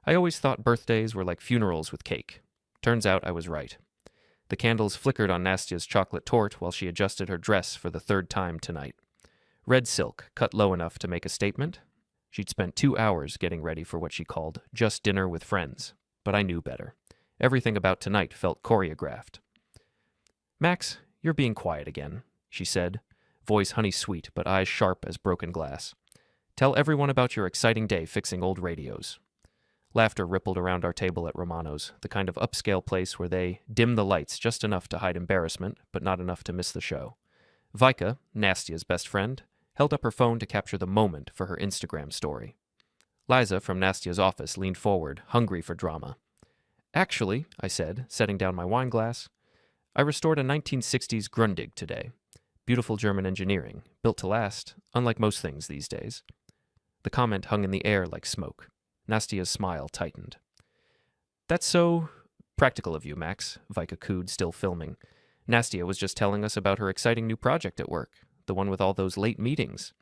I always thought birthdays were like funerals with cake. Turns out I was right. The candles flickered on Nastia's chocolate torte while she adjusted her dress for the third time tonight. Red silk, cut low enough to make a statement. She'd spent 2 hours getting ready for what she called just dinner with friends, but I knew better. Everything about tonight felt choreographed. "Max, you're being quiet again," she said, voice honey-sweet but eyes sharp as broken glass. "Tell everyone about your exciting day fixing old radios." Laughter rippled around our table at Romano's, the kind of upscale place where they dim the lights just enough to hide embarrassment, but not enough to miss the show. Vika, Nastia's best friend, held up her phone to capture the moment for her Instagram story. Liza from Nastia's office leaned forward, hungry for drama. "Actually," I said, setting down my wine glass, "I restored a 1960s Grundig today. Beautiful German engineering, built to last, unlike most things these days." The comment hung in the air like smoke. Nastia's smile tightened. "That's so practical of you, Max," Vika cooed, still filming. "Nastia was just telling us about her exciting new project at work, the one with all those late meetings.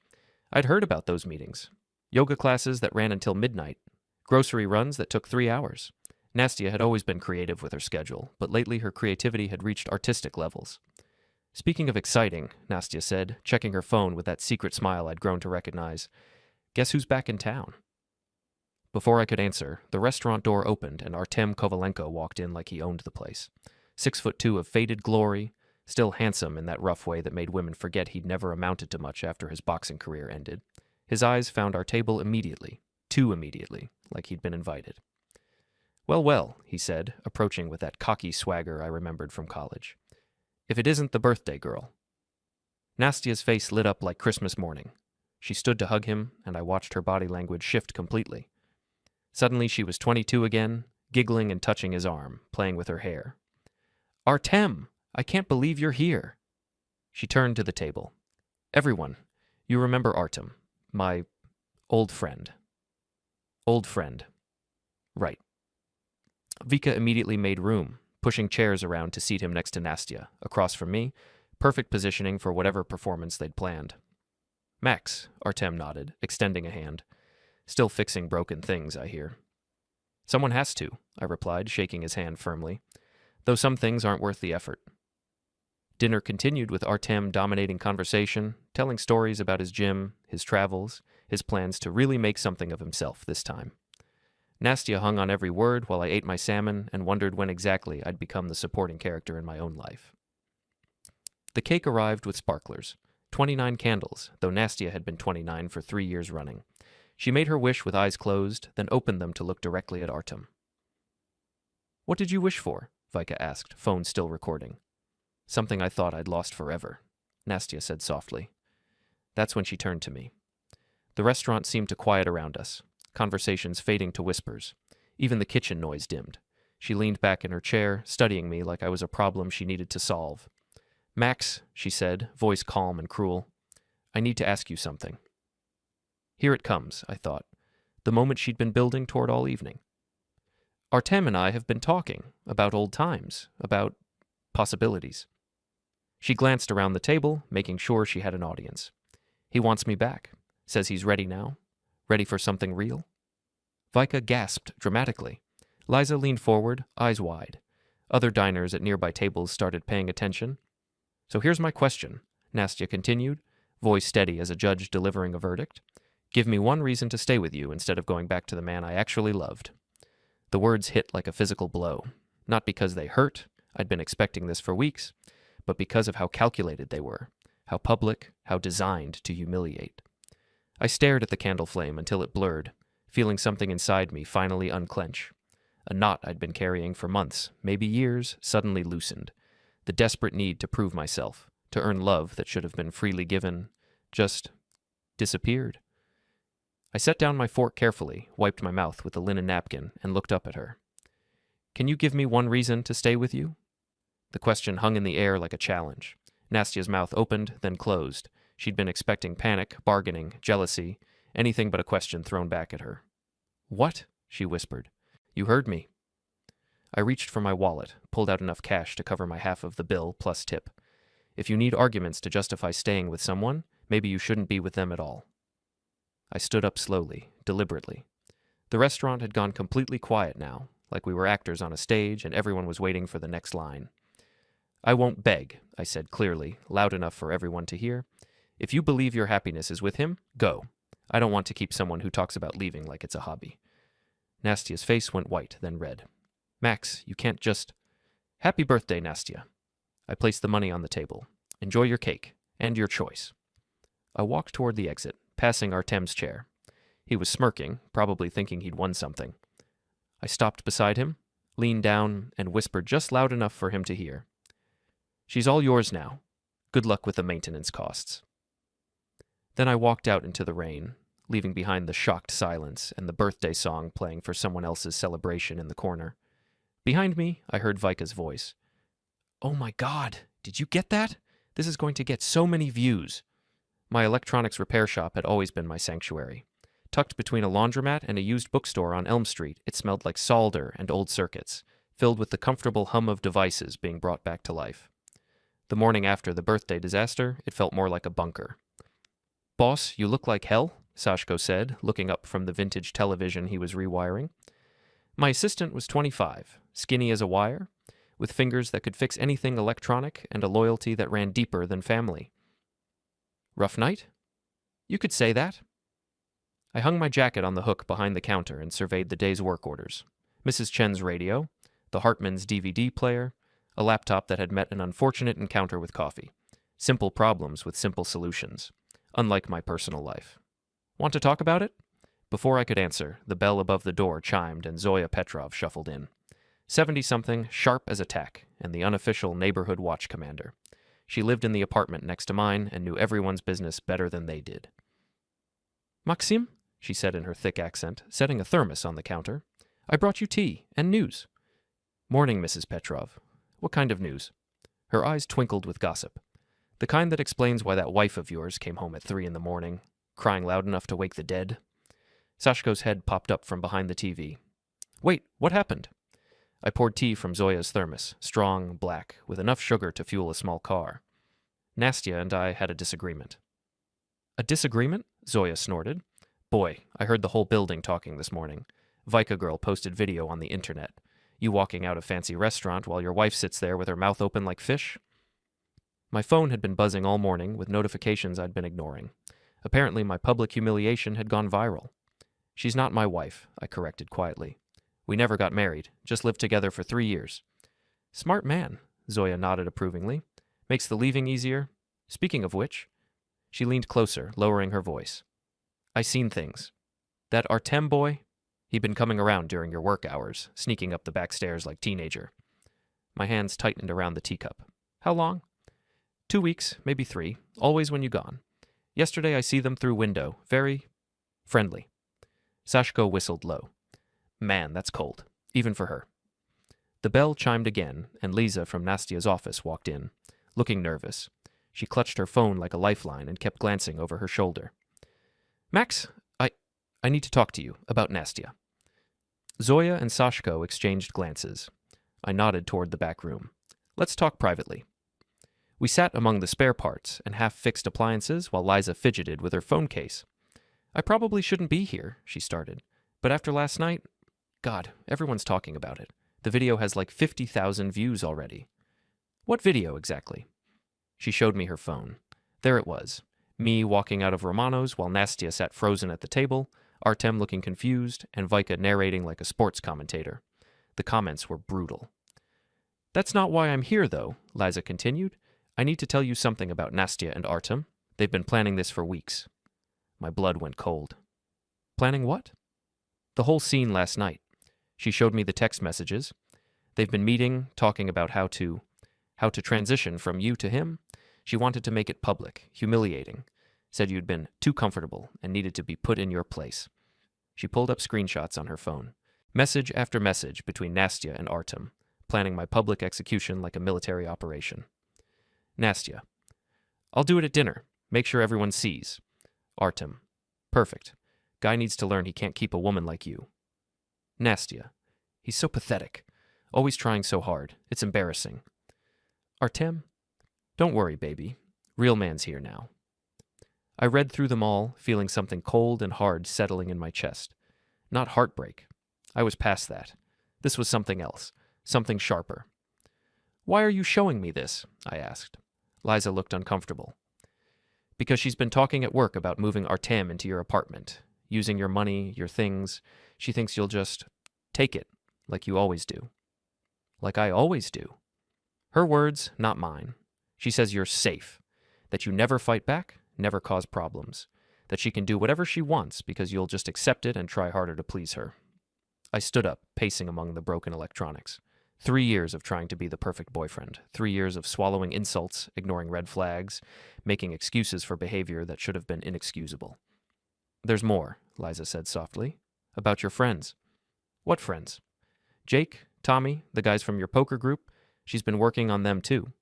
I'd heard about those meetings. Yoga classes that ran until midnight. Grocery runs that took 3 hours. Nastia had always been creative with her schedule, but lately her creativity had reached artistic levels." "Speaking of exciting," Nastia said, checking her phone with that secret smile I'd grown to recognize, "guess who's back in town?" Before I could answer, the restaurant door opened and Artem Kovalenko walked in like he owned the place. 6'2" of faded glory, still handsome in that rough way that made women forget he'd never amounted to much after his boxing career ended. His eyes found our table immediately, too immediately, like he'd been invited. "Well, well," he said, approaching with that cocky swagger I remembered from college. "If it isn't the birthday girl." Nastia's face lit up like Christmas morning. She stood to hug him, and I watched her body language shift completely. Suddenly she was 22 again, giggling and touching his arm, playing with her hair. "Artem! I can't believe you're here." She turned to the table. "Everyone, you remember Artem, my old friend." Old friend. Right. Vika immediately made room, pushing chairs around to seat him next to Nastia, across from me, perfect positioning for whatever performance they'd planned. "Max," Artem nodded, extending a hand. "Still fixing broken things, I hear." "Someone has to," I replied, shaking his hand firmly, "though some things aren't worth the effort." Dinner continued with Artem dominating conversation, telling stories about his gym, his travels, his plans to really make something of himself this time. Nastia hung on every word while I ate my salmon and wondered when exactly I'd become the supporting character in my own life. The cake arrived with sparklers, 29 candles, though Nastia had been 29 for 3 years running. She made her wish with eyes closed, then opened them to look directly at Artem. "What did you wish for?" Vika asked, phone still recording. "Something I thought I'd lost forever," Nastia said softly. That's when she turned to me. The restaurant seemed to quiet around us, conversations fading to whispers. Even the kitchen noise dimmed. She leaned back in her chair, studying me like I was a problem she needed to solve. "Max," she said, voice calm and cruel, "I need to ask you something." Here it comes, I thought, the moment she'd been building toward all evening. "Artem and I have been talking about old times, about possibilities." She glanced around the table, making sure she had an audience. "He wants me back, says he's ready now, ready for something real." Vika gasped dramatically. Liza leaned forward, eyes wide. Other diners at nearby tables started paying attention. "So here's my question," Nastia continued, voice steady as a judge delivering a verdict. "Give me one reason to stay with you instead of going back to the man I actually loved." The words hit like a physical blow, not because they hurt, I'd been expecting this for weeks, but because of how calculated they were, how public, how designed to humiliate. I stared at the candle flame until it blurred, feeling something inside me finally unclench. A knot I'd been carrying for months, maybe years, suddenly loosened. The desperate need to prove myself, to earn love that should have been freely given, just disappeared. I set down my fork carefully, wiped my mouth with a linen napkin, and looked up at her. "Can you give me one reason to stay with you?" The question hung in the air like a challenge. Nastia's mouth opened, then closed. She'd been expecting panic, bargaining, jealousy, anything but a question thrown back at her. "What?" she whispered. "You heard me." I reached for my wallet, pulled out enough cash to cover my half of the bill plus tip. If you need arguments to justify staying with someone, maybe you shouldn't be with them at all. I stood up slowly, deliberately. The restaurant had gone completely quiet now, like we were actors on a stage and everyone was waiting for the next line. I won't beg, I said clearly, loud enough for everyone to hear. If you believe your happiness is with him, go. I don't want to keep someone who talks about leaving like it's a hobby. Nastia's face went white, then red. Max, you can't just... Happy birthday, Nastia. I placed the money on the table. Enjoy your cake, and your choice. I walked toward the exit, passing Artem's chair. He was smirking, probably thinking he'd won something. I stopped beside him, leaned down, and whispered just loud enough for him to hear. She's all yours now. Good luck with the maintenance costs. Then I walked out into the rain, leaving behind the shocked silence and the birthday song playing for someone else's celebration in the corner. Behind me, I heard Vika's voice. Oh my God, did you get that? This is going to get so many views. My electronics repair shop had always been my sanctuary. Tucked between a laundromat and a used bookstore on Elm Street, it smelled like solder and old circuits, filled with the comfortable hum of devices being brought back to life. The morning after the birthday disaster, it felt more like a bunker. Boss, you look like hell, Sashko said, looking up from the vintage television he was rewiring. My assistant was 25, skinny as a wire, with fingers that could fix anything electronic and a loyalty that ran deeper than family. Rough night? You could say that. I hung my jacket on the hook behind the counter and surveyed the day's work orders. Mrs. Chen's radio, the Hartman's DVD player, a laptop that had met an unfortunate encounter with coffee. Simple problems with simple solutions, unlike my personal life. Want to talk about it? Before I could answer, the bell above the door chimed and Zoya Petrov shuffled in. 70-something, sharp as a tack, and the unofficial neighborhood watch commander. She lived in the apartment next to mine and knew everyone's business better than they did. Maxim, she said in her thick accent, setting a thermos on the counter. I brought you tea and news. Morning, Mrs. Petrov. What kind of news? Her eyes twinkled with gossip. The kind that explains why that wife of yours came home at 3 a.m, crying loud enough to wake the dead. Sashko's head popped up from behind the TV. Wait, what happened? I poured tea from Zoya's thermos, strong, black, with enough sugar to fuel a small car. Nastia and I had a disagreement. A disagreement? Zoya snorted. Boy, I heard the whole building talking this morning. Vika girl posted video on the internet. You walking out a fancy restaurant while your wife sits there with her mouth open like fish? My phone had been buzzing all morning with notifications I'd been ignoring. Apparently my public humiliation had gone viral. She's not my wife, I corrected quietly. We never got married, just lived together for 3 years. Smart man, Zoya nodded approvingly. Makes the leaving easier. Speaking of which, she leaned closer, lowering her voice. I seen things. That Artem boy, he'd been coming around during your work hours, sneaking up the back stairs like teenager. My hands tightened around the teacup. How long? 2 weeks, maybe 3, always when you gone. Yesterday I see them through window, very friendly. Sashko whistled low. Man, that's cold, even for her. The bell chimed again, and Lisa from Nastia's office walked in, looking nervous. She clutched her phone like a lifeline and kept glancing over her shoulder. Max, I need to talk to you about Nastia. Zoya and Sashko exchanged glances. I nodded toward the back room. Let's talk privately. We sat among the spare parts and half-fixed appliances while Liza fidgeted with her phone case. I probably shouldn't be here, she started. But after last night, God, everyone's talking about it. The video has like 50,000 views already. What video exactly? She showed me her phone. There it was. Me walking out of Romano's while Nastia sat frozen at the table, Artem looking confused, and Vika narrating like a sports commentator. The comments were brutal. That's not why I'm here, though, Liza continued. I need to tell you something about Nastia and Artem. They've been planning this for weeks. My blood went cold. Planning what? The whole scene last night. She showed me the text messages. They've been meeting, talking about how to transition from you to him. She wanted to make it public, humiliating. Said you'd been too comfortable and needed to be put in your place. She pulled up screenshots on her phone. Message after message between Nastia and Artem, planning my public execution like a military operation. Nastia. I'll do it at dinner. Make sure everyone sees. Artem. Perfect. Guy needs to learn he can't keep a woman like you. Nastia. He's so pathetic. Always trying so hard. It's embarrassing. Artem. Don't worry, baby. Real man's here now. I read through them all, feeling something cold and hard settling in my chest. Not heartbreak. I was past that. This was something else, something sharper. "Why are you showing me this?" I asked. Liza looked uncomfortable. "Because she's been talking at work about moving Artem into your apartment, using your money, your things. She thinks you'll just take it, like you always do." "Like I always do?" Her words, not mine. She says you're safe, that you never fight back, never cause problems, that she can do whatever she wants because you'll just accept it and try harder to please her. I stood up, pacing among the broken electronics. 3 years of trying to be the perfect boyfriend, 3 years of swallowing insults, ignoring red flags, making excuses for behavior that should have been inexcusable. "There's more," Liza said softly. "About your friends." "What friends?" "Jake, Tommy, the guys from your poker group. She's been working on them too,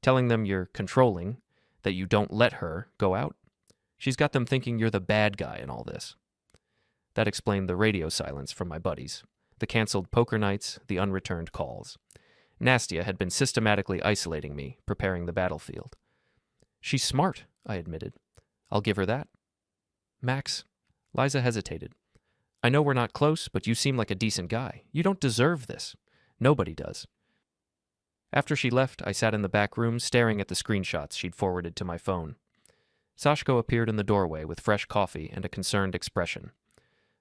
telling them you're controlling, that you don't let her go out. She's got them thinking you're the bad guy in all this." That explained the radio silence from my buddies, the canceled poker nights, the unreturned calls. Nastia had been systematically isolating me, preparing the battlefield. "She's smart," I admitted. "I'll give her that." "Max," Liza hesitated. "I know we're not close, but you seem like a decent guy. You don't deserve this. Nobody does." After she left, I sat in the back room staring at the screenshots she'd forwarded to my phone. Sashko appeared in the doorway with fresh coffee and a concerned expression.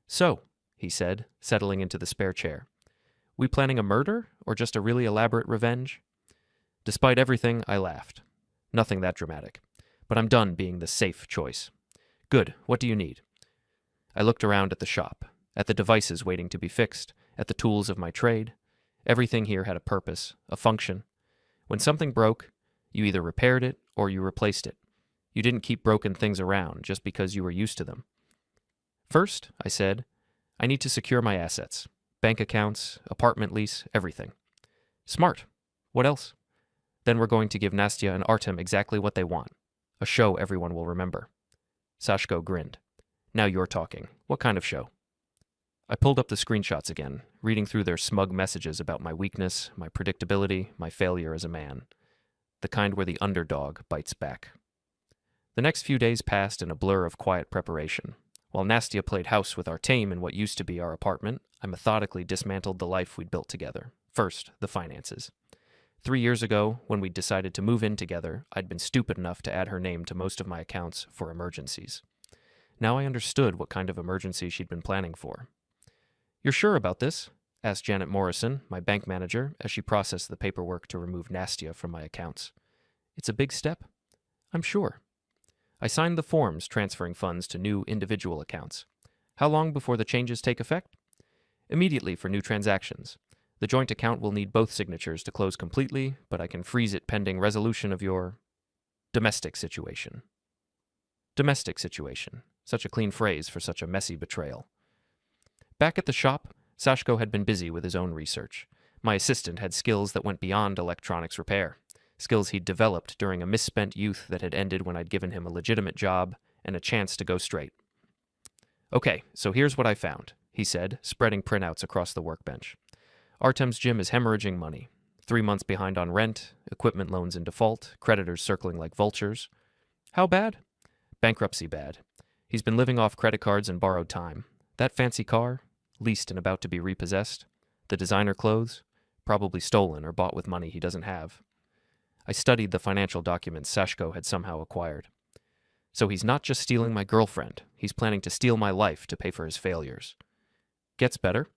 "So," he said, settling into the spare chair, "we planning a murder or just a really elaborate revenge?" Despite everything, I laughed. Nothing that dramatic. But I'm done being the safe choice. "Good, what do you need?" I looked around at the shop, at the devices waiting to be fixed, at the tools of my trade. Everything here had a purpose, a function. When something broke, you either repaired it or you replaced it. You didn't keep broken things around just because you were used to them. "First," I said, "I need to secure my assets. Bank accounts, apartment lease, everything." "Smart. What else?" "Then we're going to give Nastia and Artem exactly what they want. A show everyone will remember." Sashko grinned. "Now you're talking. What kind of show?" I pulled up the screenshots again, reading through their smug messages about my weakness, my predictability, my failure as a man. The kind where the underdog bites back. The next few days passed in a blur of quiet preparation. While Nastia played house with Artem in what used to be our apartment, I methodically dismantled the life we'd built together. First, the finances. 3 years ago, when we decided to move in together, I'd been stupid enough to add her name to most of my accounts for emergencies. Now I understood what kind of emergency she'd been planning for. "You're sure about this?" asked Janet Morrison, my bank manager, as she processed the paperwork to remove Nastia from my accounts. "It's a big step." "I'm sure." I signed the forms transferring funds to new individual accounts. "How long before the changes take effect?" "Immediately for new transactions. The joint account will need both signatures to close completely, but I can freeze it pending resolution of your domestic situation." Domestic situation. Such a clean phrase for such a messy betrayal. Back at the shop, Sashko had been busy with his own research. My assistant had skills that went beyond electronics repair, skills he'd developed during a misspent youth that had ended when I'd given him a legitimate job and a chance to go straight. "Okay, so here's what I found," he said, spreading printouts across the workbench. "Artem's gym is hemorrhaging money. 3 months behind on rent, equipment loans in default, creditors circling like vultures." "How bad?" "Bankruptcy bad. He's been living off credit cards and borrowed time. That fancy car, leased and about to be repossessed. The designer clothes, probably stolen or bought with money he doesn't have." I studied the financial documents Sashko had somehow acquired. "So he's not just stealing my girlfriend. He's planning to steal my life to pay for his failures." "Gets better.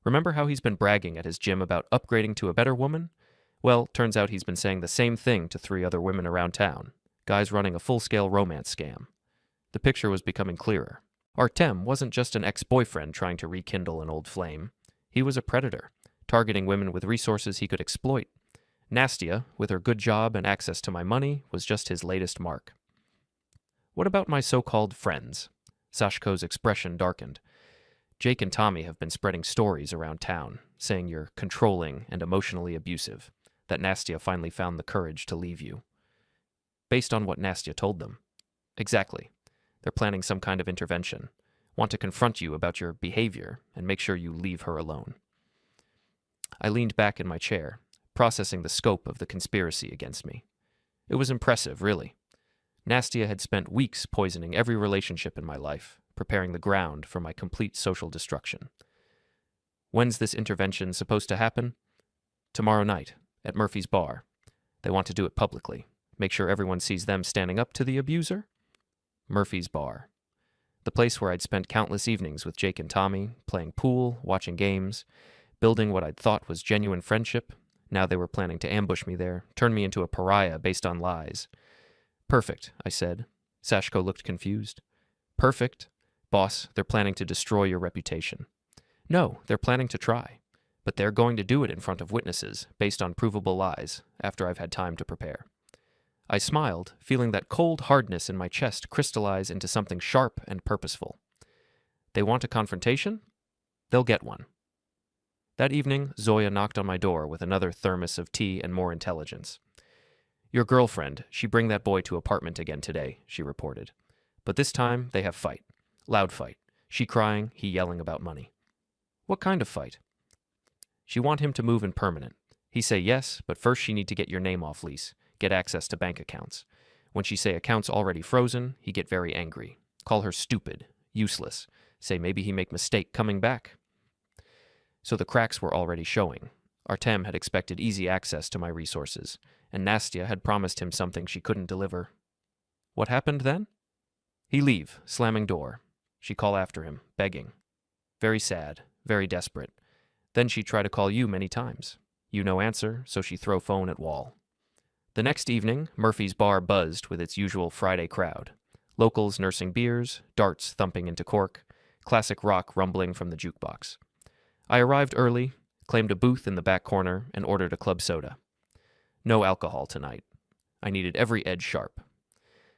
Remember how he's been bragging at his gym about upgrading to a better woman? Well, turns out he's been saying the same thing to 3 other women around town. Guys running a full-scale romance scam." The picture was becoming clearer. Artem wasn't just an ex-boyfriend trying to rekindle an old flame. He was a predator, targeting women with resources he could exploit. Nastia, with her good job and access to my money, was just his latest mark. "What about my so-called friends?" Sashko's expression darkened. "Jake and Tommy have been spreading stories around town, saying you're controlling and emotionally abusive, that Nastia finally found the courage to leave you." "Based on what Nastia told them." "Exactly. They're planning some kind of intervention, want to confront you about your behavior and make sure you leave her alone." I leaned back in my chair, processing the scope of the conspiracy against me. It was impressive, really. Nastia had spent weeks poisoning every relationship in my life, preparing the ground for my complete social destruction. When's this intervention supposed to happen? Tomorrow night, at Murphy's bar. They want to do it publicly. Make sure everyone sees them standing up to the abuser? Murphy's bar. The place where I'd spent countless evenings with Jake and Tommy, playing pool, watching games, building what I'd thought was genuine friendship. Now they were planning to ambush me there, turn me into a pariah based on lies. Perfect, I said. Sashko looked confused. Perfect? Boss, they're planning to destroy your reputation. No, they're planning to try. But they're going to do it in front of witnesses, based on provable lies, after I've had time to prepare. I smiled, feeling that cold hardness in my chest crystallize into something sharp and purposeful. They want a confrontation? They'll get one. That evening, Zoya knocked on my door with another thermos of tea and more intelligence. Your girlfriend, she bring that boy to apartment again today, she reported. But this time, they have fight. Loud fight. She crying, he yelling about money. What kind of fight? She want him to move in permanent. He say yes, but first she need to get your name off lease, get access to bank accounts. When she say accounts already frozen, he get very angry. Call her stupid, useless. Say maybe he make mistake coming back. So the cracks were already showing. Artem had expected easy access to my resources, and Nastya had promised him something she couldn't deliver. What happened then? He leave, slamming door. She call after him, begging. Very sad, very desperate. Then she try to call you many times. You no answer, so she throw phone at wall. The next evening, Murphy's bar buzzed with its usual Friday crowd. Locals nursing beers, darts thumping into cork, classic rock rumbling from the jukebox. I arrived early, claimed a booth in the back corner, and ordered a club soda. No alcohol tonight. I needed every edge sharp.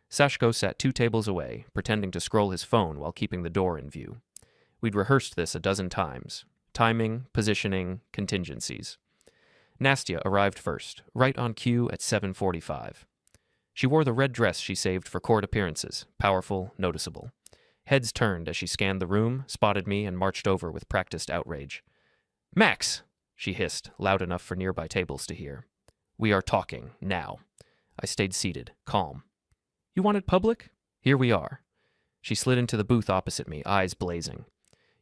Sashko sat 2 tables away, pretending to scroll his phone while keeping the door in view. We'd rehearsed this a dozen times. Timing, positioning, contingencies. Nastya arrived first, right on cue at 7:45. She wore the red dress she saved for court appearances, powerful, noticeable. Heads turned as she scanned the room, spotted me, and marched over with practiced outrage. Max! She hissed, loud enough for nearby tables to hear. We are talking, now. I stayed seated, calm. You wanted public? Here we are. She slid into the booth opposite me, eyes blazing.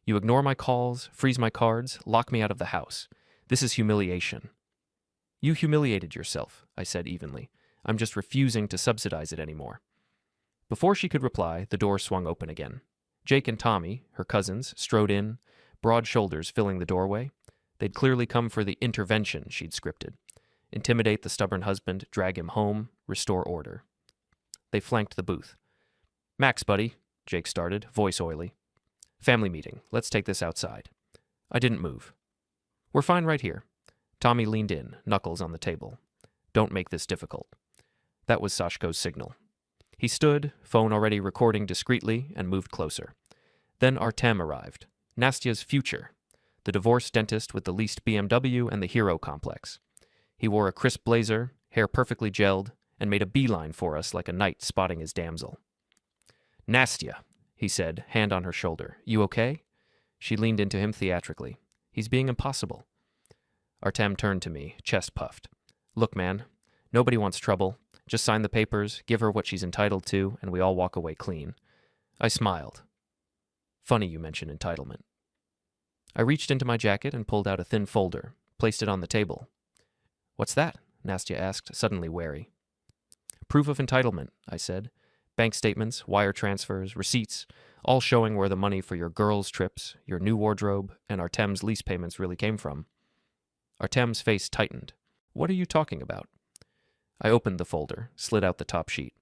You ignore my calls, freeze my cards, lock me out of the house. This is humiliation. You humiliated yourself, I said evenly. I'm just refusing to subsidize it anymore. Before she could reply, the door swung open again. Jake and Tommy, her cousins, strode in, broad shoulders filling the doorway. They'd clearly come for the intervention she'd scripted. Intimidate the stubborn husband, drag him home, restore order. They flanked the booth. Max, buddy, Jake started, voice oily. Family meeting. Let's take this outside. I didn't move. We're fine right here. Tommy leaned in, knuckles on the table. Don't make this difficult. That was Sashko's signal. He stood, phone already recording discreetly, and moved closer. Then Artem arrived. Nastya's future. The divorced dentist with the leased BMW and the hero complex. He wore a crisp blazer, hair perfectly gelled, and made a beeline for us like a knight spotting his damsel. Nastya, he said, hand on her shoulder. You okay? She leaned into him theatrically. He's being impossible. Artem turned to me, chest puffed. Look, man, nobody wants trouble. Just sign the papers, give her what she's entitled to, and we all walk away clean. I smiled. Funny you mention entitlement. I reached into my jacket and pulled out a thin folder, placed it on the table. What's that? Nastya asked, suddenly wary. Proof of entitlement, I said. Bank statements, wire transfers, receipts, all showing where the money for your girls' trips, your new wardrobe, and Artem's lease payments really came from. Artem's face tightened. What are you talking about? I opened the folder, slid out the top sheet.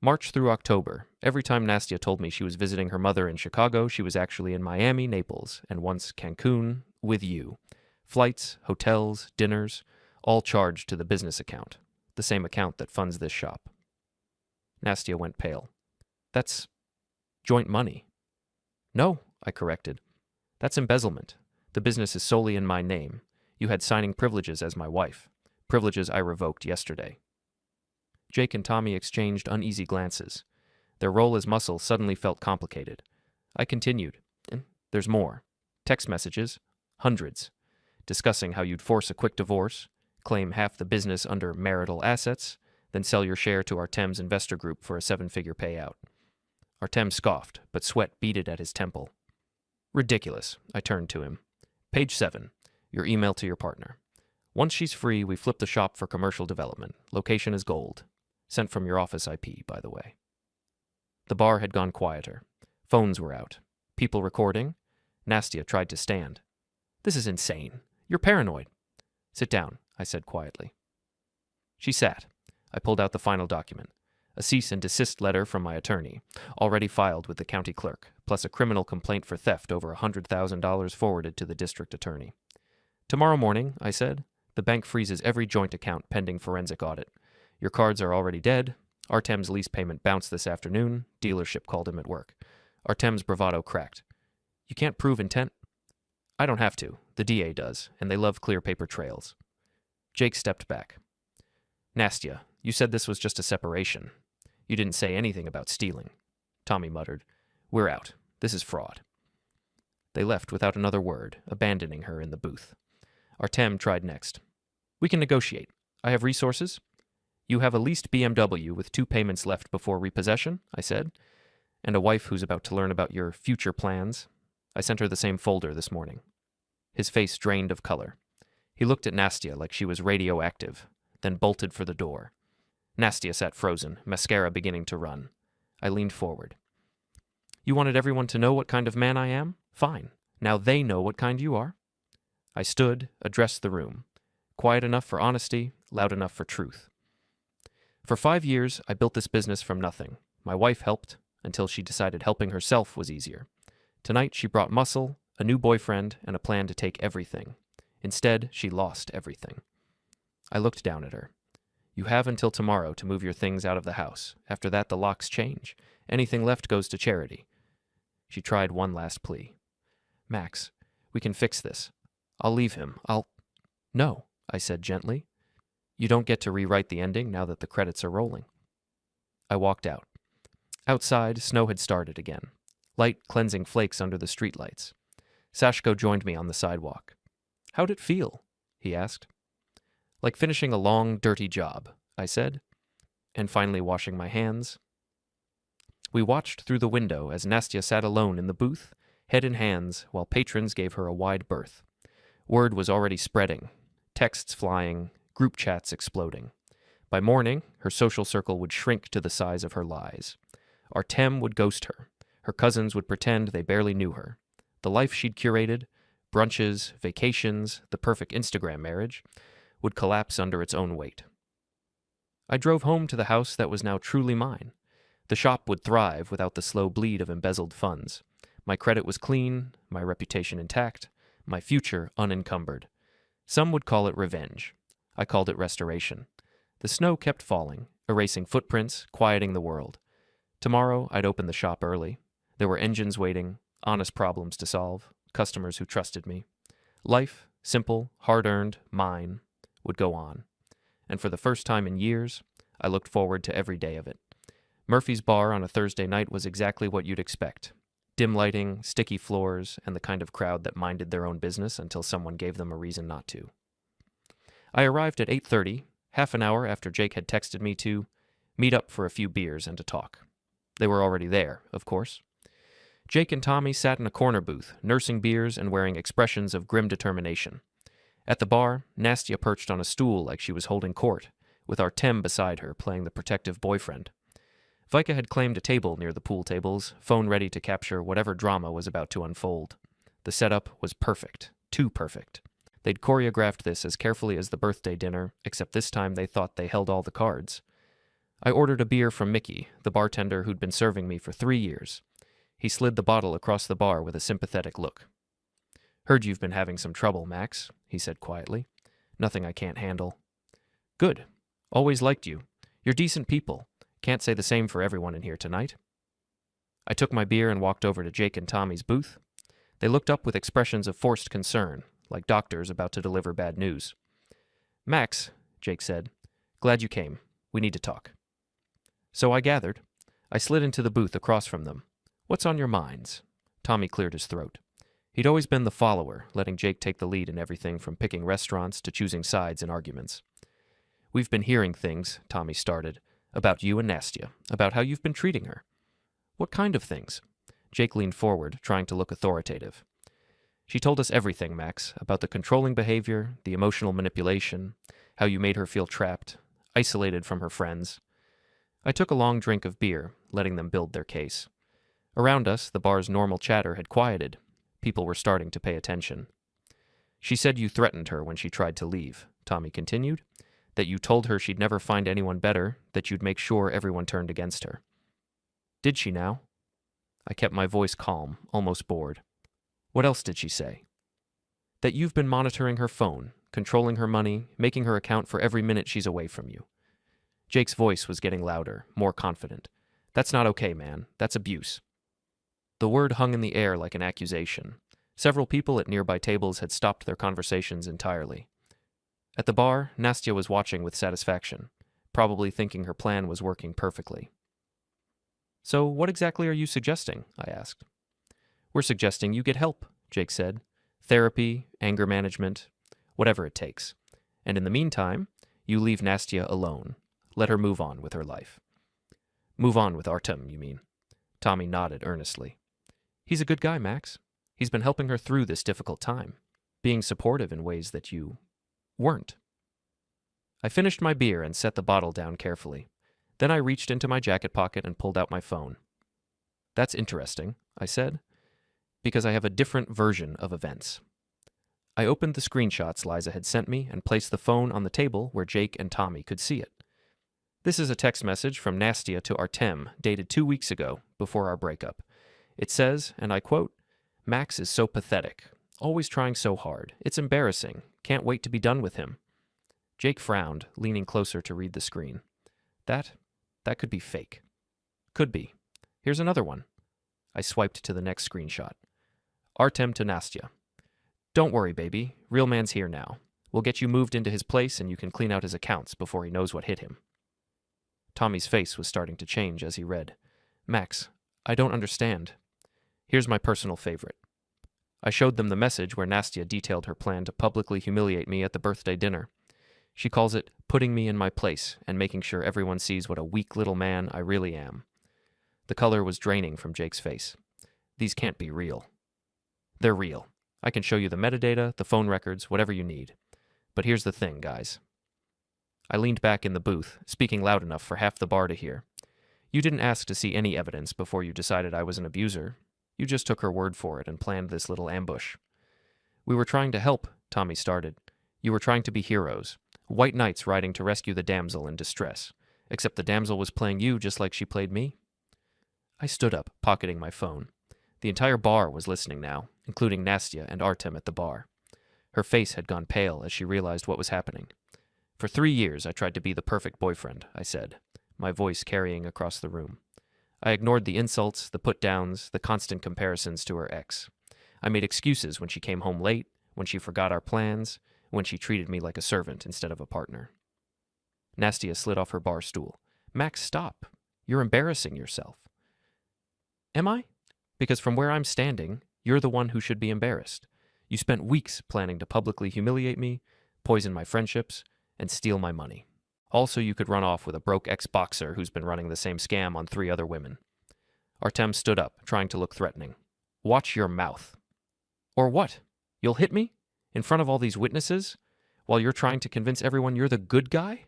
March through October. Every time Nastya told me she was visiting her mother in Chicago, she was actually in Miami, Naples, and once Cancun with you. Flights, hotels, dinners, all charged to the business account, the same account that funds this shop. Nastya went pale. That's joint money. No, I corrected. That's embezzlement. The business is solely in my name. You had signing privileges as my wife. Privileges I revoked yesterday. Jake and Tommy exchanged uneasy glances. Their role as muscle suddenly felt complicated. I continued. There's more. Text messages. Hundreds. Discussing how you'd force a quick divorce, claim half the business under marital assets, then sell your share to Artem's investor group for a 7-figure payout. Artem scoffed, but sweat beaded at his temple. Ridiculous. I turned to him. Page 7. Your email to your partner. Once she's free, we flip the shop for commercial development. Location is gold. Sent from your office IP, by the way. The bar had gone quieter. Phones were out. People recording. Nastya tried to stand. This is insane. You're paranoid. Sit down, I said quietly. She sat. I pulled out the final document. A cease and desist letter from my attorney, already filed with the county clerk, plus a criminal complaint for theft over $100,000 forwarded to the district attorney. Tomorrow morning, I said, the bank freezes every joint account pending forensic audit. Your cards are already dead. Artem's lease payment bounced this afternoon. Dealership called him at work. Artem's bravado cracked. You can't prove intent? I don't have to. The DA does, and they love clear paper trails. Jake stepped back. Nastya, you said this was just a separation. You didn't say anything about stealing. Tommy muttered. We're out. This is fraud. They left without another word, abandoning her in the booth. Artem tried next. We can negotiate. I have resources. You have a leased BMW with 2 payments left before repossession, I said, and a wife who's about to learn about your future plans. I sent her the same folder this morning. His face drained of color. He looked at Nastya like she was radioactive, then bolted for the door. Nastya sat frozen, mascara beginning to run. I leaned forward. You wanted everyone to know what kind of man I am? Fine. Now they know what kind you are. I stood, addressed the room. Quiet enough for honesty, loud enough for truth. For 5 years, I built this business from nothing. My wife helped, until she decided helping herself was easier. Tonight, she brought muscle, a new boyfriend, and a plan to take everything. Instead, she lost everything. I looked down at her. You have until tomorrow to move your things out of the house. After that, the locks change. Anything left goes to charity. She tried one last plea. Max, we can fix this. I'll leave him. No, I said gently. You don't get to rewrite the ending now that the credits are rolling. I walked out. Outside, snow had started again. Light, cleansing flakes under the streetlights. Sashko joined me on the sidewalk. How'd it feel? He asked. Like finishing a long, dirty job, I said, and finally washing my hands. We watched through the window as Nastya sat alone in the booth, head in hands, while patrons gave her a wide berth. Word was already spreading, texts flying, group chats exploding. By morning, her social circle would shrink to the size of her lies. Artem would ghost her. Her cousins would pretend they barely knew her. The life she'd curated, brunches, vacations, the perfect Instagram marriage, would collapse under its own weight. I drove home to the house that was now truly mine. The shop would thrive without the slow bleed of embezzled funds. My credit was clean, my reputation intact, my future unencumbered. Some would call it revenge. I called it restoration. The snow kept falling, erasing footprints, quieting the world. Tomorrow, I'd open the shop early. There were engines waiting, honest problems to solve, customers who trusted me. Life, simple, hard-earned, mine, would go on. And for the first time in years, I looked forward to every day of it. Murphy's Bar on a Thursday night was exactly what you'd expect. Dim lighting, sticky floors, and the kind of crowd that minded their own business until someone gave them a reason not to. I arrived at 8:30, half an hour after Jake had texted me to meet up for a few beers and to talk. They were already there, of course. Jake and Tommy sat in a corner booth, nursing beers and wearing expressions of grim determination. At the bar, Nastya perched on a stool like she was holding court, with Artem beside her playing the protective boyfriend. Vika had claimed a table near the pool tables, phone ready to capture whatever drama was about to unfold. The setup was perfect, too perfect. They'd choreographed this as carefully as the birthday dinner, except this time they thought they held all the cards. I ordered a beer from Mickey, the bartender who'd been serving me for 3 years. He slid the bottle across the bar with a sympathetic look. Heard you've been having some trouble, Max, he said quietly. Nothing I can't handle. Good. Always liked you. You're decent people. Can't say the same for everyone in here tonight. I took my beer and walked over to Jake and Tommy's booth. They looked up with expressions of forced concern, like doctors about to deliver bad news. Max, Jake said, glad you came. We need to talk. So I gathered. I slid into the booth across from them. What's on your minds? Tommy cleared his throat. He'd always been the follower, letting Jake take the lead in everything from picking restaurants to choosing sides in arguments. We've been hearing things, Tommy started, about you and Nastya, about how you've been treating her. What kind of things? Jake leaned forward, trying to look authoritative. She told us everything, Max, about the controlling behavior, the emotional manipulation, how you made her feel trapped, isolated from her friends. I took a long drink of beer, letting them build their case. Around us, the bar's normal chatter had quieted. People were starting to pay attention. She said you threatened her when she tried to leave, Tommy continued, that you told her she'd never find anyone better, that you'd make sure everyone turned against her. Did she now? I kept my voice calm, almost bored. What else did she say? That you've been monitoring her phone, controlling her money, making her account for every minute she's away from you. Jake's voice was getting louder, more confident. That's not okay, man. That's abuse. The word hung in the air like an accusation. Several people at nearby tables had stopped their conversations entirely. At the bar, Nastya was watching with satisfaction, probably thinking her plan was working perfectly. So what exactly are you suggesting? I asked. We're suggesting you get help, Jake said. Therapy, anger management, whatever it takes. And in the meantime, you leave Nastya alone. Let her move on with her life. Move on with Artem, you mean? Tommy nodded earnestly. He's a good guy, Max. He's been helping her through this difficult time, being supportive in ways that you weren't. I finished my beer and set the bottle down carefully. Then I reached into my jacket pocket and pulled out my phone. That's interesting, I said, because I have a different version of events. I opened the screenshots Liza had sent me and placed the phone on the table where Jake and Tommy could see it. This is a text message from Nastya to Artem, dated 2 weeks ago, before our breakup. It says, and I quote, "Max is so pathetic, always trying so hard. It's embarrassing. Can't wait to be done with him." Jake frowned, leaning closer to read the screen. That could be fake. Could be. Here's another one. I swiped to the next screenshot. Artem to Nastya. Don't worry, baby. Real man's here now. We'll get you moved into his place and you can clean out his accounts before he knows what hit him. Tommy's face was starting to change as he read. Max, I don't understand. Here's my personal favorite. I showed them the message where Nastya detailed her plan to publicly humiliate me at the birthday dinner. She calls it putting me in my place and making sure everyone sees what a weak little man I really am. The color was draining from Jake's face. These can't be real. They're real. I can show you the metadata, the phone records, whatever you need. But here's the thing, guys. I leaned back in the booth, speaking loud enough for half the bar to hear. You didn't ask to see any evidence before you decided I was an abuser. You just took her word for it and planned this little ambush. We were trying to help, Tommy started. You were trying to be heroes. White knights riding to rescue the damsel in distress. Except the damsel was playing you just like she played me. I stood up, pocketing my phone. The entire bar was listening now, including Nastya and Artem at the bar. Her face had gone pale as she realized what was happening. For 3 years I tried to be the perfect boyfriend, I said, my voice carrying across the room. I ignored the insults, the put-downs, the constant comparisons to her ex. I made excuses when she came home late, when she forgot our plans, when she treated me like a servant instead of a partner. Nastya slid off her bar stool. Max, stop. You're embarrassing yourself. Am I? Because from where I'm standing, you're the one who should be embarrassed. You spent weeks planning to publicly humiliate me, poison my friendships, and steal my money. Also, you could run off with a broke ex-boxer who's been running the same scam on 3 other women. Artem stood up, trying to look threatening. Watch your mouth. Or what? You'll hit me? In front of all these witnesses? While you're trying to convince everyone you're the good guy?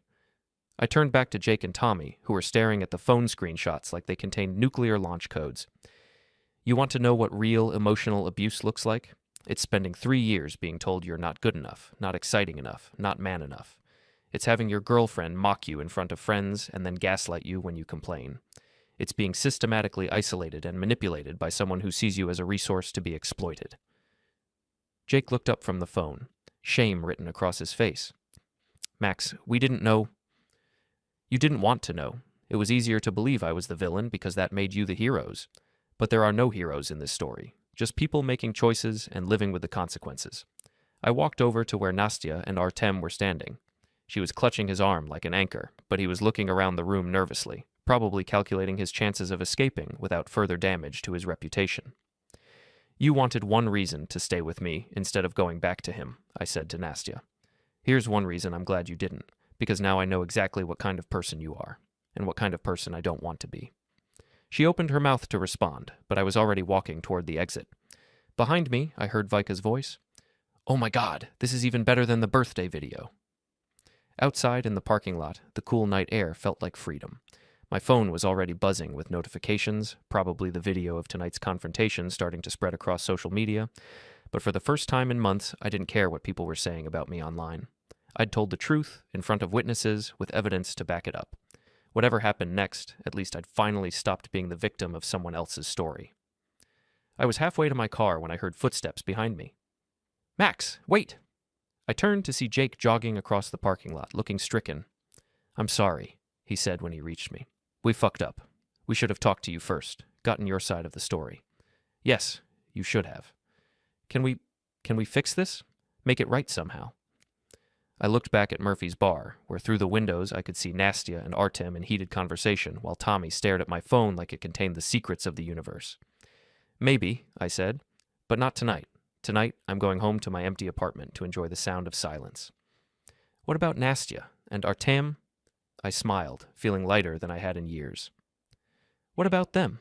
I turned back to Jake and Tommy, who were staring at the phone screenshots like they contained nuclear launch codes. You want to know what real emotional abuse looks like? It's spending 3 years being told you're not good enough, not exciting enough, not man enough. It's having your girlfriend mock you in front of friends and then gaslight you when you complain. It's being systematically isolated and manipulated by someone who sees you as a resource to be exploited. Jake looked up from the phone, shame written across his face. Max, we didn't know. You didn't want to know. It was easier to believe I was the villain because that made you the heroes. But there are no heroes in this story, just people making choices and living with the consequences. I walked over to where Nastya and Artem were standing. She was clutching his arm like an anchor, but he was looking around the room nervously, probably calculating his chances of escaping without further damage to his reputation. You wanted one reason to stay with me instead of going back to him, I said to Nastya. Here's one reason I'm glad you didn't, because now I know exactly what kind of person you are, and what kind of person I don't want to be. She opened her mouth to respond, but I was already walking toward the exit. Behind me, I heard Vika's voice. "Oh my God, this is even better than the birthday video." Outside in the parking lot, the cool night air felt like freedom. My phone was already buzzing with notifications, probably the video of tonight's confrontation starting to spread across social media. But for the first time in months, I didn't care what people were saying about me online. I'd told the truth, in front of witnesses, with evidence to back it up. Whatever happened next, at least I'd finally stopped being the victim of someone else's story. I was halfway to my car when I heard footsteps behind me. "Max, wait!" I turned to see Jake jogging across the parking lot, looking stricken. "I'm sorry," he said when he reached me. "We fucked up. We should have talked to you first, gotten your side of the story." "Yes, you should have." Can we fix this? Make it right somehow?" I looked back at Murphy's bar, where through the windows I could see Nastia and Artem in heated conversation, while Tommy stared at my phone like it contained the secrets of the universe. "Maybe," I said, "but not tonight. Tonight, I'm going home to my empty apartment to enjoy the sound of silence." "What about Nastia and Artem?" I smiled, feeling lighter than I had in years. "What about them?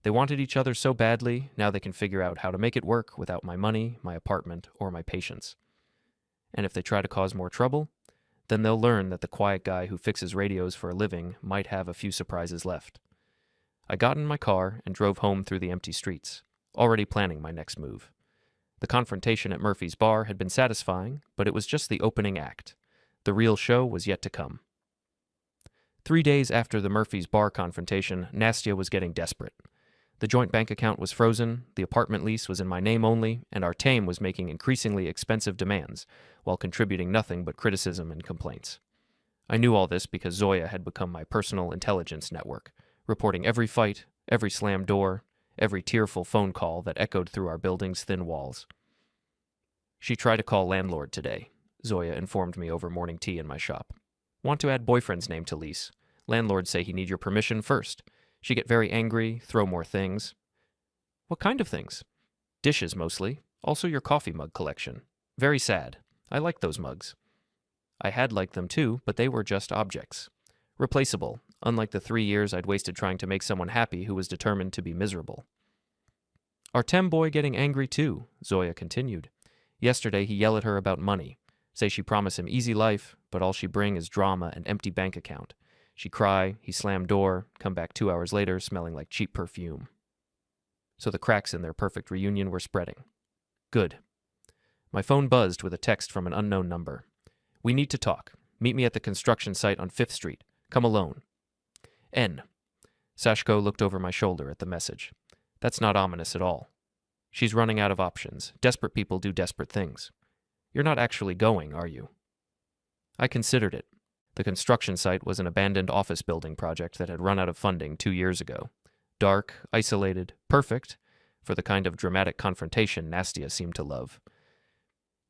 They wanted each other so badly, now they can figure out how to make it work without my money, my apartment, or my patience. And if they try to cause more trouble, then they'll learn that the quiet guy who fixes radios for a living might have a few surprises left." I got in my car and drove home through the empty streets, already planning my next move. The confrontation at Murphy's bar had been satisfying, but it was just the opening act. The real show was yet to come. 3 days after the Murphy's bar confrontation, Nastia was getting desperate. The joint bank account was frozen, the apartment lease was in my name only, and Artem was making increasingly expensive demands, while contributing nothing but criticism and complaints. I knew all this because Zoya had become my personal intelligence network, reporting every fight, every slammed door, every tearful phone call that echoed through our building's thin walls. "She tried to call landlord today," Zoya informed me over morning tea in my shop. "Want to add boyfriend's name to lease. Landlords say he need your permission first. She get very angry, throw more things." "What kind of things?" "Dishes mostly. Also your coffee mug collection. Very sad. I like those mugs." I had liked them too, but they were just objects. Replaceable, unlike the 3 years I'd wasted trying to make someone happy who was determined to be miserable. "Artem boy getting angry too," Zoya continued. "Yesterday he yell at her about money. Say she promise him easy life, but all she bring is drama and empty bank account. She cry, he slam door, come back 2 hours later smelling like cheap perfume." So the cracks in their perfect reunion were spreading. Good. My phone buzzed with a text from an unknown number. "We need to talk. Meet me at the construction site on 5th Street. Come alone. N." Sashko looked over my shoulder at the message. That's not ominous at all. She's running out of options. Desperate people do desperate things. You're not actually going, are you? I considered it. The construction site was an abandoned office building project that had run out of funding 2 years ago. Dark, isolated, perfect for the kind of dramatic confrontation Nastia seemed to love.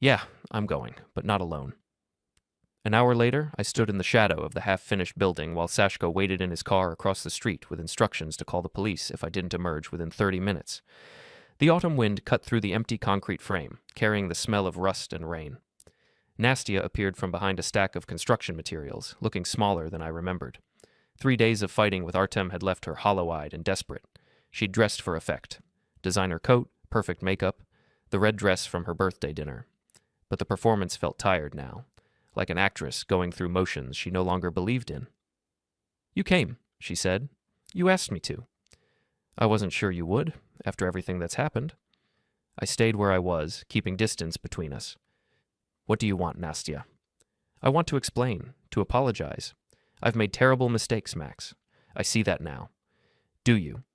Yeah, I'm going, but not alone. An hour later, I stood in the shadow of the half-finished building while Sashko waited in his car across the street with instructions to call the police if I didn't emerge within 30 minutes. The autumn wind cut through the empty concrete frame, carrying the smell of rust and rain. Nastia appeared from behind a stack of construction materials, looking smaller than I remembered. 3 days of fighting with Artem had left her hollow-eyed and desperate. She'd dressed for effect. Designer coat, perfect makeup, the red dress from her birthday dinner. But the performance felt tired now, like an actress going through motions she no longer believed in. "You came," she said. "You asked me to." "I wasn't sure you would, after everything that's happened." I stayed where I was, keeping distance between us. "What do you want, Nastia?" "I want to explain, to apologize. I've made terrible mistakes, Max. I see that now. Do you?"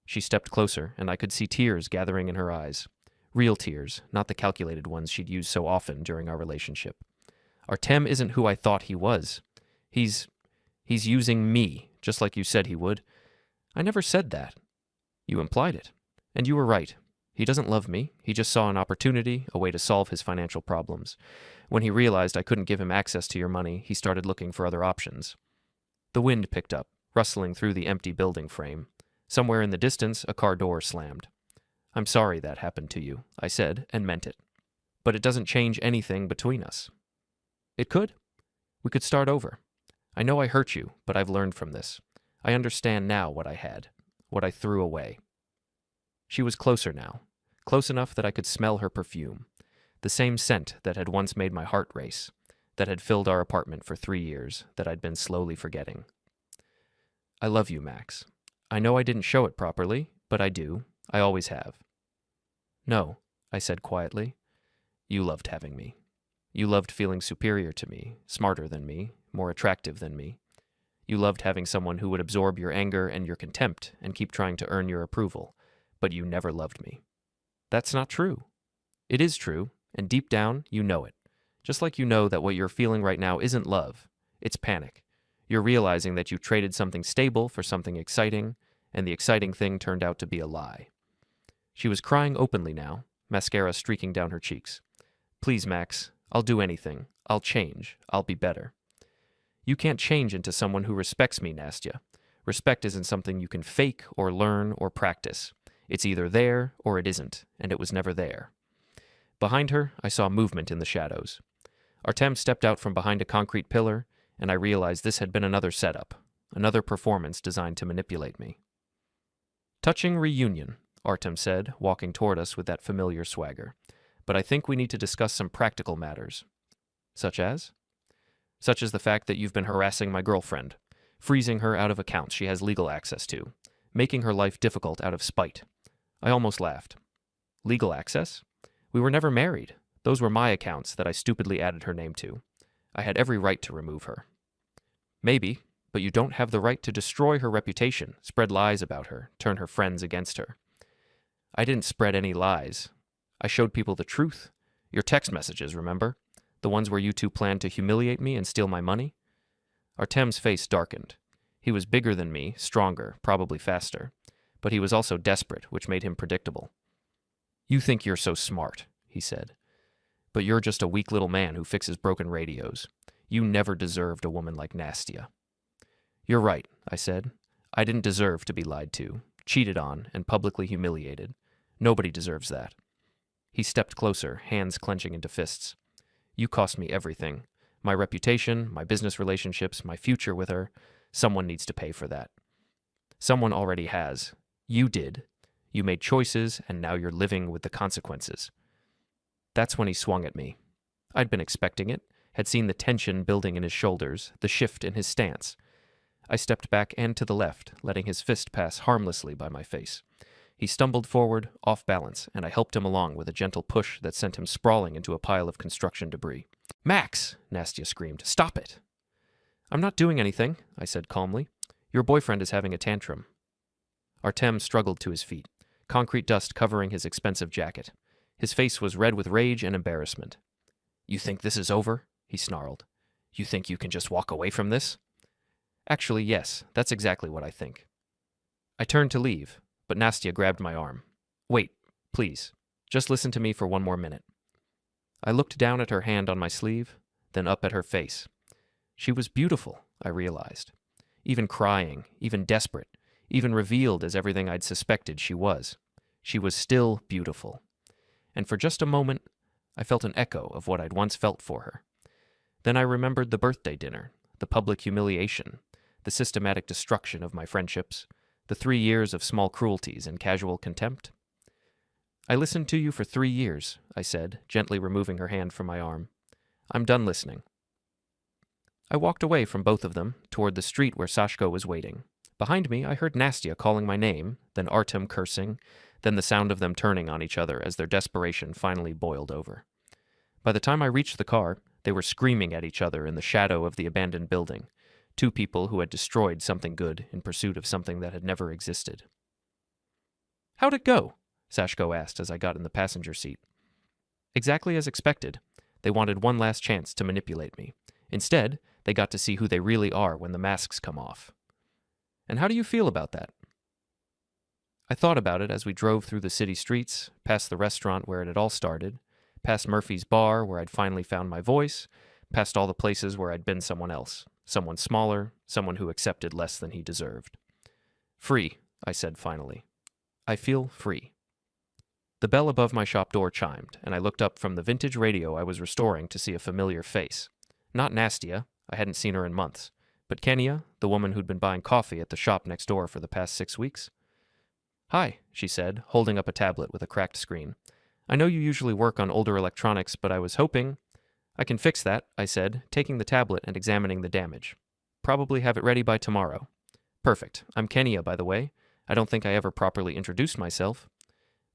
She stepped closer, and I could see tears gathering in her eyes. Real tears, not the calculated ones she'd used so often during our relationship. "Artem isn't who I thought he was. He's using me, just like you said he would." "I never said that." "You implied it. And you were right. He doesn't love me. He just saw an opportunity, a way to solve his financial problems. When he realized I couldn't give him access to your money, he started looking for other options." The wind picked up, rustling through the empty building frame. Somewhere in the distance, a car door slammed. "I'm sorry that happened to you," I said, and meant it. "But it doesn't change anything between us." "It could. We could start over. I know I hurt you, but I've learned from this. I understand now what I had. what I threw away. She was closer now, close enough that I could smell her perfume, the same scent that had once made my heart race, that had filled our apartment for 3 years, that I'd been slowly forgetting. I love you, Max. I know I didn't show it properly, but I do. I always have. No, I said quietly. You loved having me. You loved feeling superior to me, smarter than me, more attractive than me. You loved having someone who would absorb your anger and your contempt and keep trying to earn your approval, but you never loved me. That's not true. It is true, and deep down, you know it. Just like you know that what you're feeling right now isn't love, it's panic. You're realizing that you traded something stable for something exciting, and the exciting thing turned out to be a lie. She was crying openly now, mascara streaking down her cheeks. Please, Max, I'll do anything. I'll change. I'll be better. You can't change into someone who respects me, Nastya. Respect isn't something you can fake or learn or practice. It's either there or it isn't, and it was never there. Behind her, I saw movement in the shadows. Artem stepped out from behind a concrete pillar, and I realized this had been another setup, another performance designed to manipulate me. Touching reunion, Artem said, walking toward us with that familiar swagger. But I think we need to discuss some practical matters. Such as? Such as the fact that you've been harassing my girlfriend, freezing her out of accounts she has legal access to, making her life difficult out of spite. I almost laughed. Legal access? We were never married. Those were my accounts that I stupidly added her name to. I had every right to remove her. Maybe, but you don't have the right to destroy her reputation, spread lies about her, turn her friends against her. I didn't spread any lies. I showed people the truth. Your text messages, remember? The ones where you two planned to humiliate me and steal my money? Artem's face darkened. He was bigger than me, stronger, probably faster. But he was also desperate, which made him predictable. You think you're so smart, he said. But you're just a weak little man who fixes broken radios. You never deserved a woman like Nastya. You're right, I said. I didn't deserve to be lied to, cheated on, and publicly humiliated. Nobody deserves that. He stepped closer, hands clenching into fists. You cost me everything. My reputation, my business relationships, my future with her. Someone needs to pay for that. Someone already has. You did. You made choices, and now you're living with the consequences. That's when he swung at me. I'd been expecting it, had seen the tension building in his shoulders, the shift in his stance. I stepped back and to the left, letting his fist pass harmlessly by my face. He stumbled forward, off balance, and I helped him along with a gentle push that sent him sprawling into a pile of construction debris. Max! Nastya screamed. Stop it! I'm not doing anything, I said calmly. Your boyfriend is having a tantrum. Artem struggled to his feet, concrete dust covering his expensive jacket. His face was red with rage and embarrassment. You think this is over? He snarled. You think you can just walk away from this? Actually, yes, that's exactly what I think. I turned to leave, but Nastya grabbed my arm. Wait, please. Just listen to me for one more minute. I looked down at her hand on my sleeve, then up at her face. She was beautiful, I realized. Even crying, even desperate, even revealed as everything I'd suspected she was. She was still beautiful. And for just a moment, I felt an echo of what I'd once felt for her. Then I remembered the birthday dinner, the public humiliation, the systematic destruction of my friendships, the 3 years of small cruelties and casual contempt. I listened to you for 3 years, I said, gently removing her hand from my arm. I'm done listening. I walked away from both of them, toward the street where Sashko was waiting. Behind me, I heard Nastya calling my name, then Artem cursing, then the sound of them turning on each other as their desperation finally boiled over. By the time I reached the car, they were screaming at each other in the shadow of the abandoned building, 2 people who had destroyed something good in pursuit of something that had never existed. How'd it go? Sashko asked as I got in the passenger seat. Exactly as expected. They wanted one last chance to manipulate me. Instead, they got to see who they really are when the masks come off. And how do you feel about that? I thought about it as we drove through the city streets, past the restaurant where it had all started, past Murphy's bar where I'd finally found my voice, past all the places where I'd been someone else, someone smaller, someone who accepted less than he deserved. Free, I said finally. I feel free. The bell above my shop door chimed, and I looked up from the vintage radio I was restoring to see a familiar face. Not Nastya, I hadn't seen her in months, but Kenya, the woman who'd been buying coffee at the shop next door for the past 6 weeks. Hi, she said, holding up a tablet with a cracked screen. I know you usually work on older electronics, but I was hoping... I can fix that, I said, taking the tablet and examining the damage. Probably have it ready by tomorrow. Perfect. I'm Kenya, by the way. I don't think I ever properly introduced myself.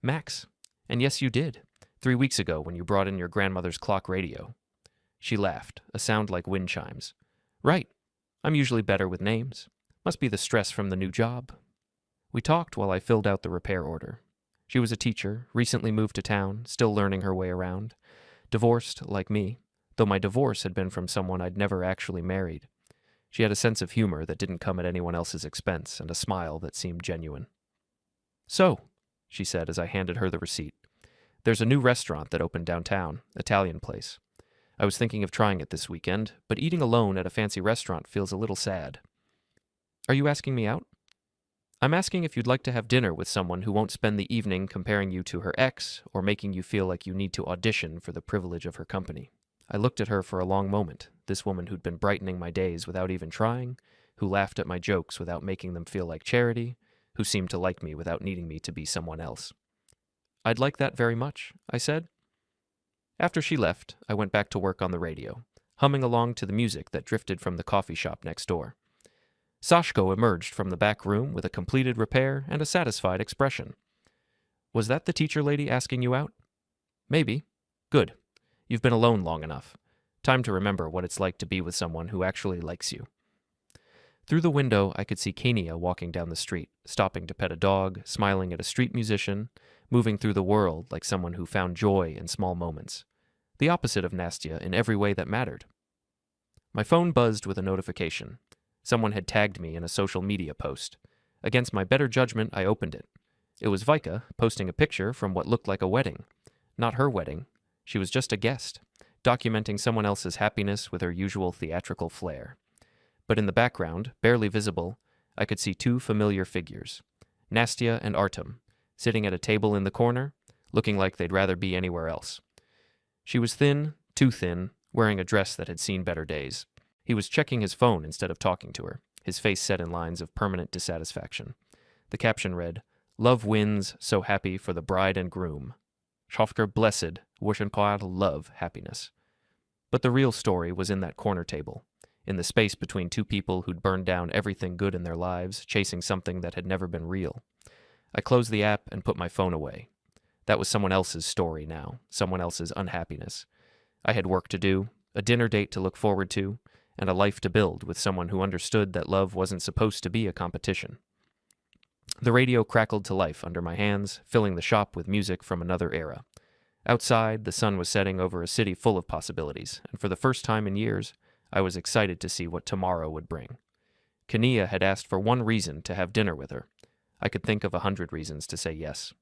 Max. And yes, you did. 3 weeks ago when you brought in your grandmother's clock radio. She laughed, a sound like wind chimes. Right. I'm usually better with names. Must be the stress from the new job. We talked while I filled out the repair order. She was a teacher, recently moved to town, still learning her way around. Divorced, like me, though my divorce had been from someone I'd never actually married. She had a sense of humor that didn't come at anyone else's expense, and a smile that seemed genuine. So, she said as I handed her the receipt, there's a new restaurant that opened downtown, Italian place. I was thinking of trying it this weekend, but eating alone at a fancy restaurant feels a little sad. Are you asking me out? I'm asking if you'd like to have dinner with someone who won't spend the evening comparing you to her ex or making you feel like you need to audition for the privilege of her company. I looked at her for a long moment, this woman who'd been brightening my days without even trying, who laughed at my jokes without making them feel like charity, who seemed to like me without needing me to be someone else. I'd like that very much, I said. After she left, I went back to work on the radio, humming along to the music that drifted from the coffee shop next door. Sashko emerged from the back room with a completed repair and a satisfied expression. Was that the teacher lady asking you out? Maybe. Good. You've been alone long enough. Time to remember what it's like to be with someone who actually likes you. Through the window, I could see Kenia walking down the street, stopping to pet a dog, smiling at a street musician, moving through the world like someone who found joy in small moments. The opposite of Nastya in every way that mattered. My phone buzzed with a notification. Someone had tagged me in a social media post. Against my better judgment, I opened it. It was Vika posting a picture from what looked like a wedding. Not her wedding. She was just a guest, documenting someone else's happiness with her usual theatrical flair. But in the background, barely visible, I could see two familiar figures, Nastya and Artem, sitting at a table in the corner, looking like they'd rather be anywhere else. She was thin, too thin, wearing a dress that had seen better days. He was checking his phone instead of talking to her, his face set in lines of permanent dissatisfaction. The caption read, "Love wins, so happy for the bride and groom. Schofker blessed, Wurschenquad love happiness." But the real story was in that corner table, in the space between two people who'd burned down everything good in their lives, chasing something that had never been real. I closed the app and put my phone away. That was someone else's story now, someone else's unhappiness. I had work to do, a dinner date to look forward to, and a life to build with someone who understood that love wasn't supposed to be a competition. The radio crackled to life under my hands, filling the shop with music from another era. Outside, the sun was setting over a city full of possibilities, and for the first time in years, I was excited to see what tomorrow would bring. Kenia had asked for one reason to have dinner with her. I could think of 100 reasons to say yes.